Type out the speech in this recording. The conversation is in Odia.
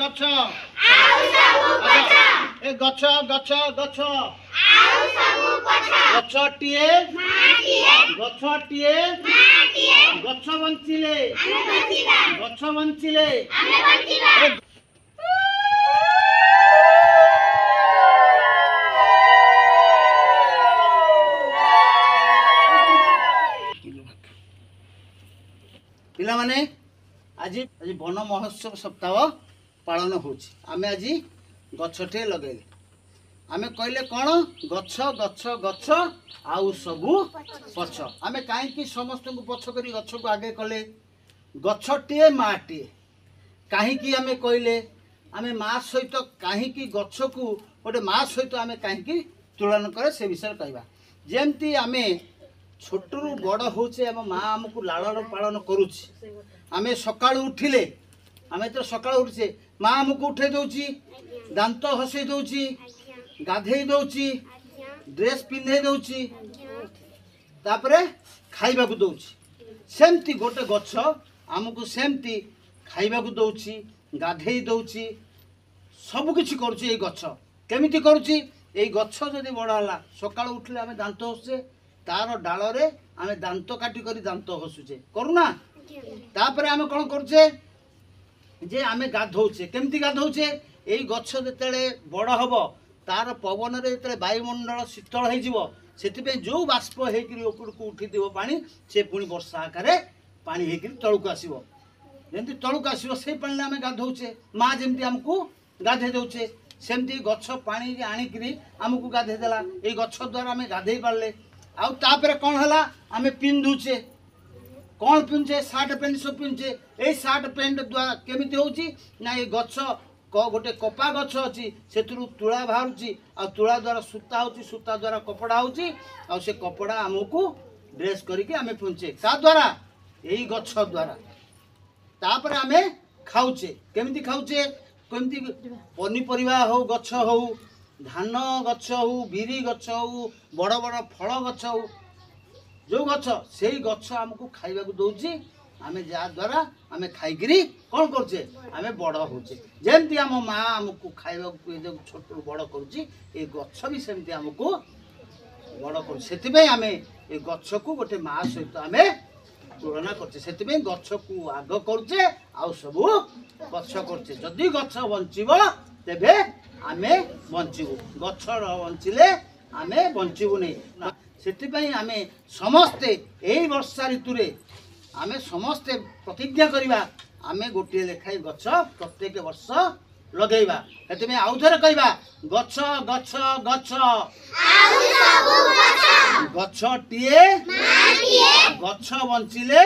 ଗଛ ଏ ଗଛ ଗଛ ଗଛ ଗଛଟିଏ ଗଛ ବଞ୍ଚିଲେ ପିଲାମାନେ ଆଜି ବନ ମହୋତ୍ସବ ସପ୍ତାହ ପାଳନ ହେଉଛି। ଆମେ ଆଜି ଗଛଟିଏ ଲଗେଇଲେ ଆମେ କହିଲେ କ'ଣ ଗଛ ଗଛ ଗଛ ଆଉ ସବୁ ପଛ। ଆମେ କାହିଁକି ସମସ୍ତଙ୍କୁ ପଛ କରି ଗଛକୁ ଆଗେ କଲେ? ଗଛଟିଏ ମାଟିଏ କାହିଁକି ଆମେ କହିଲେ? ଆମେ ମା ସହିତ କାହିଁକି ଗଛକୁ ଗୋଟେ ମା ସହିତ ଆମେ କାହିଁକି ତୁଳନା କରେ ସେ ବିଷୟରେ କହିବା। ଯେମିତି ଆମେ ଛୋଟରୁ ବଡ଼ ହେଉଛେ ଆମ ମା ଆମକୁ ଲାଳନ ପାଳନ କରୁଛି। ଆମେ ସକାଳୁ ଉଠିଲେ ଆମେ ତ ସକାଳୁ ଉଠୁଛେ ମା ଆମକୁ ଉଠେଇ ଦେଉଛି, ଦାନ୍ତ ହସେଇ ଦେଉଛି, ଗାଧେଇ ଦେଉଛି, ଡ୍ରେସ୍ ପିନ୍ଧେଇ ଦେଉଛି, ତାପରେ ଖାଇବାକୁ ଦେଉଛି। ସେମିତି ଗୋଟେ ଗଛ ଆମକୁ ସେମିତି ଖାଇବାକୁ ଦେଉଛି, ଗାଧେଇ ଦେଉଛି, ସବୁକିଛି କରୁଛି। ଏଇ ଗଛ କେମିତି କରୁଛି? ଏଇ ଗଛ ଯଦି ବଡ଼ ହେଲା ସକାଳୁ ଉଠିଲେ ଆମେ ଦାନ୍ତ ହସୁଛେ, ତାର ଡାଳରେ ଆମେ ଦାନ୍ତ କାଟି କରି ଦାନ୍ତ ହସୁଛେ, କରୁନା? ତାପରେ ଆମେ କ'ଣ କରୁଛେ ଯେ ଆମେ ଗାଧଉଛେ। କେମିତି ଗାଧଉଛେ? ଏଇ ଗଛ ଯେତେବେଳେ ବଡ଼ ହେବ ତାର ପବନରେ ଯେତେବେଳେ ବାୟୁମଣ୍ଡଳ ଶୀତଳ ହେଇଯିବ ସେଥିପାଇଁ ଯେଉଁ ବାଷ୍ପ ହେଇକରି ଉପରକୁ ଉଠିଥିବ ପାଣି ସେ ପୁଣି ବର୍ଷା ଆକାରରେ ପାଣି ହେଇକରି ତଳକୁ ଆସିବ। ଯେମିତି ତଳକୁ ଆସିବ ସେଇ ପାଣିରେ ଆମେ ଗାଧଉଛେ। ମା ଯେମିତି ଆମକୁ ଗାଧେଇ ଦେଉଛେ ସେମିତି ଗଛ ପାଣି ଆଣିକିରି ଆମକୁ ଗାଧେଇ ଦେଲା। ଏଇ ଗଛ ଦ୍ୱାରା ଆମେ ଗାଧେଇ ପାରିଲେ। ଆଉ ତାପରେ କ'ଣ ହେଲା? ଆମେ ପିନ୍ଧୁଛେ। କ'ଣ ପିନ୍ଧୁଛେ? ସାର୍ଟ ପ୍ୟାଣ୍ଟ ସବୁ ପିନ୍ଧୁଛେ। ଏଇ ସାର୍ଟ ପ୍ୟାଣ୍ଟ ଦ୍ୱାରା କେମିତି ହେଉଛି ନା ଏଇ ଗଛ ଗୋଟେ କପା ଗଛ ଅଛି ସେଥିରୁ ତୁଳା ବାହାରୁଛି, ଆଉ ତୁଳା ଦ୍ୱାରା ସୂତା ହେଉଛି, ସୂତା ଦ୍ୱାରା କପଡ଼ା ହେଉଛି, ଆଉ ସେ କପଡ଼ା ଆମକୁ ଡ୍ରେସ୍ କରିକି ଆମେ ପିନ୍ଧୁଛେ ତା ଦ୍ୱାରା ଏଇ ଗଛ ଦ୍ୱାରା। ତାପରେ ଆମେ ଖାଉଛେ। କେମିତି ଖାଉଛେ? କେମିତି ପନିପରିବା ହଉ, ଗଛ ହଉ, ଧାନ ଗଛ ହଉ, ବିରି ଗଛ ହଉ, ବଡ଼ ବଡ଼ ଫଳ ଗଛ ହଉ, ଯେଉଁ ଗଛ ସେଇ ଗଛ ଆମକୁ ଖାଇବାକୁ ଦେଉଛି। ଆମେ ଯାହାଦ୍ୱାରା ଆମେ ଖାଇକିରି କ'ଣ କରୁଛେ? ଆମେ ବଡ଼ ହେଉଛେ। ଯେମିତି ଆମ ମା ଆମକୁ ଖାଇବାକୁ ଛୋଟରୁ ବଡ଼ କରୁଛି ଏ ଗଛ ବି ସେମିତି ଆମକୁ ବଡ଼ କରୁଛି। ସେଥିପାଇଁ ଆମେ ଏ ଗଛକୁ ଗୋଟେ ମା ସହିତ ଆମେ ତୁଳନା କରୁଛେ। ସେଥିପାଇଁ ଗଛକୁ ଆଗ କରୁଛେ ଆଉ ସବୁ ପଛ କରୁଛେ। ଯଦି ଗଛ ବଞ୍ଚିବ ତେବେ ଆମେ ବଞ୍ଚିବୁ, ଗଛ ନ ବଞ୍ଚିଲେ ଆମେ ବଞ୍ଚିବୁନି। ସେଥିପାଇଁ ଆମେ ସମସ୍ତେ ଏଇ ବର୍ଷା ଋତୁରେ ଆମେ ସମସ୍ତେ ପ୍ରତିଜ୍ଞା କରିବା ଆମେ ଗୋଟିଏ ଲେଖାଏଁ ଗଛ ପ୍ରତ୍ୟେକ ବର୍ଷ ଲଗେଇବା। ସେଥିପାଇଁ ଆଉ ଥରେ କହିବା ଗଛ ଗଛ ଗଛ ଗଛଟିଏ ଗଛ ବଞ୍ଚିଲେ